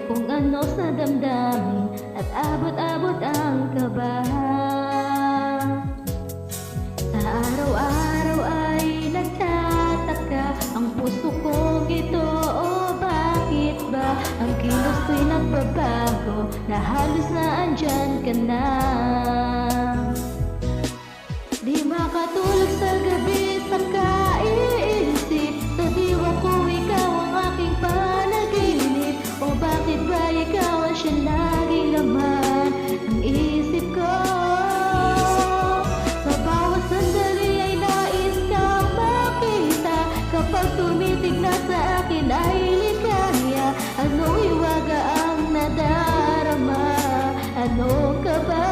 kung ano sa damdamin at abot-abot ang kaba. Sa araw-araw ay nagtataka ang puso kong ito, o bakit ba ang kilos ko'y nagbabago na halos na andyan ka na. Di makatulog sa gabi sa kaiisip, sa diwa ko ikaw ang aking panaginip. O bakit ba ikaw ang siya laging laman ng isip ko? Sa bawat sandali ay nais kang makita, kapag tumitig na sa akin ay ligaya. Anong hiwaga ang nadarama? Anong kaba?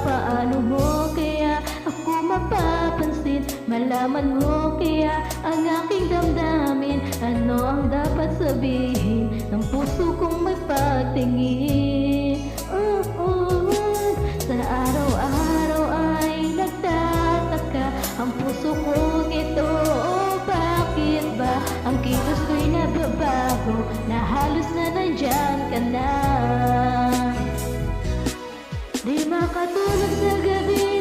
Paano mo kaya ako mapapansin? Malaman mo kaya ang aking damdamin? Ano ang dapat sabihin ng puso kong may pagtingin? Sa araw-araw ay nagtataka ang puso kong ito, o bakit ba ang kilos ko'y nababago na halos na nandyan ka na. Di makatulog sa gabi